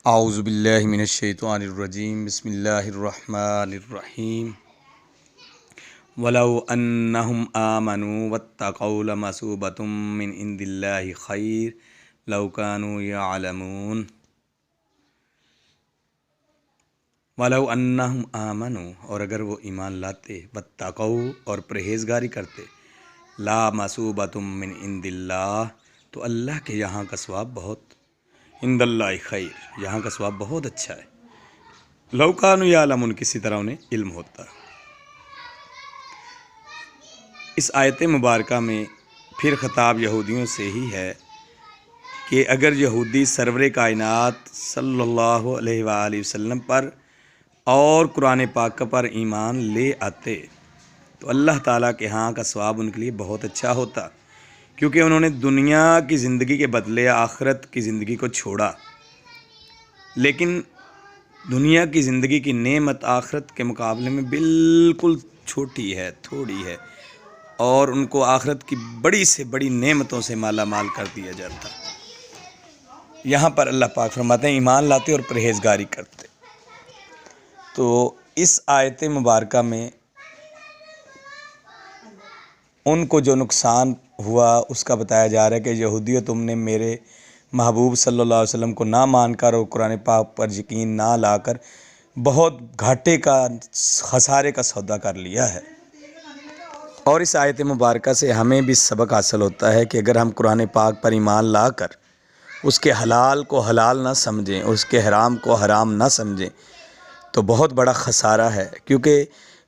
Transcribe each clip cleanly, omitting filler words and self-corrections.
اعوذ باللہ من الشیطان الرجیم بسم اللہ الرحمن الرحیم ولو انہم آمنوا واتقوا لمثوبۃ من عند اللہ خیر لو کانوا یعلمون۔ ولو انہم آمنوا، اور اگر وہ ایمان لاتے، واتقوا اور پرہیزگاری کرتے، لا مثوبۃ من عند اللہ، تو اللہ کے یہاں کا ثواب بہت، عند اللہ خیر، یہاں کا ثواب بہت اچھا ہے۔ لو کانوا یعلمون، کسی طرح انہیں علم ہوتا۔ اس آیت مبارکہ میں پھر خطاب یہودیوں سے ہی ہے کہ اگر یہودی سرور کائنات صلی اللہ علیہ وآلہ وسلم پر اور قرآن پاک پر ایمان لے آتے تو اللہ تعالیٰ کے ہاں کا ثواب ان کے لیے بہت اچھا ہوتا، کیونکہ انہوں نے دنیا کی زندگی کے بدلے آخرت کی زندگی کو چھوڑا۔ لیکن دنیا کی زندگی کی نعمت آخرت کے مقابلے میں بالکل چھوٹی ہے، تھوڑی ہے، اور ان کو آخرت کی بڑی سے بڑی نعمتوں سے مالا مال کر دیا جاتا۔ یہاں پر اللہ پاک فرماتے ہیں ایمان لاتے اور پرہیزگاری کرتے۔ تو اس آیت مبارکہ میں ان کو جو نقصان ہوا اس کا بتایا جا رہا ہے کہ یہودیوں، تم نے میرے محبوب صلی اللہ علیہ وسلم کو نہ مان کر اور قرآن پاک پر یقین نہ لا کر بہت گھاٹے کا، خسارے کا سودا کر لیا ہے۔ اور اس آیت مبارکہ سے ہمیں بھی سبق حاصل ہوتا ہے کہ اگر ہم قرآن پاک پر ایمان لا کر اس کے حلال کو حلال نہ سمجھیں، اس کے حرام کو حرام نہ سمجھیں، تو بہت بڑا خسارہ ہے، کیونکہ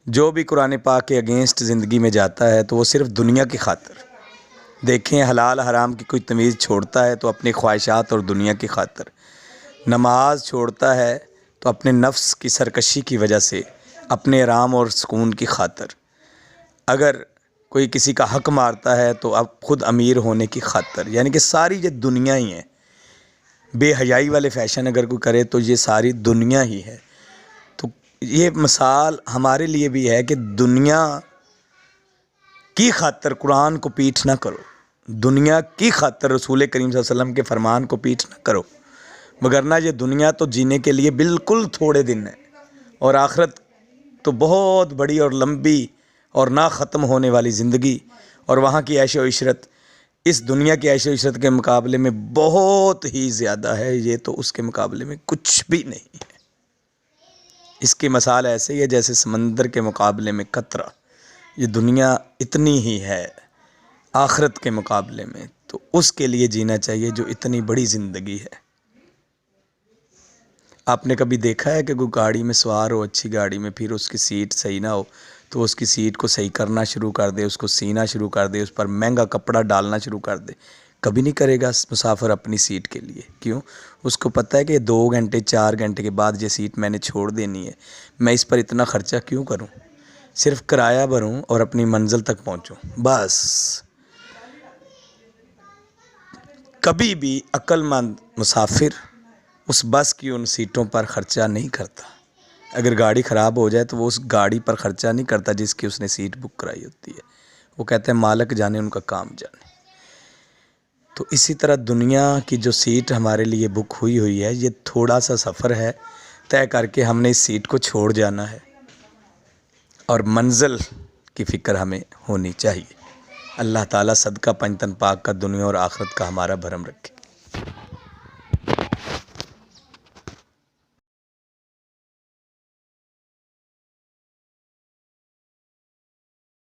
جو بھی قرآن پاک کے اگینسٹ زندگی میں جاتا ہے تو وہ صرف دنیا کی خاطر، دیکھیں حلال حرام کی کوئی تمیز چھوڑتا ہے تو اپنی خواہشات اور دنیا کی خاطر، نماز چھوڑتا ہے تو اپنے نفس کی سرکشی کی وجہ سے، اپنے آرام اور سکون کی خاطر، اگر کوئی کسی کا حق مارتا ہے تو اب خود امیر ہونے کی خاطر، یعنی کہ ساری یہ دنیا ہی ہے۔ بے حیائی والے فیشن اگر کوئی کرے تو یہ ساری دنیا ہی ہے۔ تو یہ مثال ہمارے لیے بھی ہے کہ دنیا کی خاطر قرآن کو پیٹھ نہ کرو، دنیا کی خاطر رسول کریم صلی اللہ علیہ وسلم کے فرمان کو پیٹھ نہ کرو، مگرنہ یہ دنیا تو جینے کے لیے بالکل تھوڑے دن ہے، اور آخرت تو بہت بڑی اور لمبی اور نہ ختم ہونے والی زندگی، اور وہاں کی عیش و عشرت اس دنیا کی عیش و عشرت کے مقابلے میں بہت ہی زیادہ ہے، یہ تو اس کے مقابلے میں کچھ بھی نہیں ہے۔ اس کی مثال ایسے ہی ہے جیسے سمندر کے مقابلے میں قطرہ، یہ دنیا اتنی ہی ہے آخرت کے مقابلے میں، تو اس کے لیے جینا چاہیے جو اتنی بڑی زندگی ہے۔ آپ نے کبھی دیکھا ہے کہ کوئی گاڑی میں سوار ہو، اچھی گاڑی میں، پھر اس کی سیٹ صحیح نہ ہو تو اس کی سیٹ کو صحیح کرنا شروع کر دے، اس کو سینا شروع کر دے، اس پر مہنگا کپڑا ڈالنا شروع کر دے؟ کبھی نہیں کرے گا مسافر اپنی سیٹ کے لیے۔ کیوں؟ اس کو پتہ ہے کہ 2 گھنٹے 4 گھنٹے کے بعد یہ سیٹ میں نے چھوڑ دینی ہے، میں اس پر اتنا خرچہ کیوں کروں؟ صرف کرایہ بھروں اور اپنی منزل تک پہنچوں، بس۔ کبھی بھی عقل مند مسافر اس بس کی ان سیٹوں پر خرچہ نہیں کرتا۔ اگر گاڑی خراب ہو جائے تو وہ اس گاڑی پر خرچہ نہیں کرتا جس کی اس نے سیٹ بک کرائی ہوتی ہے، وہ کہتے ہیں مالک جانے، ان کا کام جانے۔ تو اسی طرح دنیا کی جو سیٹ ہمارے لیے بک ہوئی ہے، یہ تھوڑا سا سفر ہے طے کر کے ہم نے اس سیٹ کو چھوڑ جانا ہے، اور منزل کی فکر ہمیں ہونی چاہیے۔ اللہ تعالیٰ صدقہ پنجتن پاک کا دنیا اور آخرت کا ہمارا بھرم رکھے۔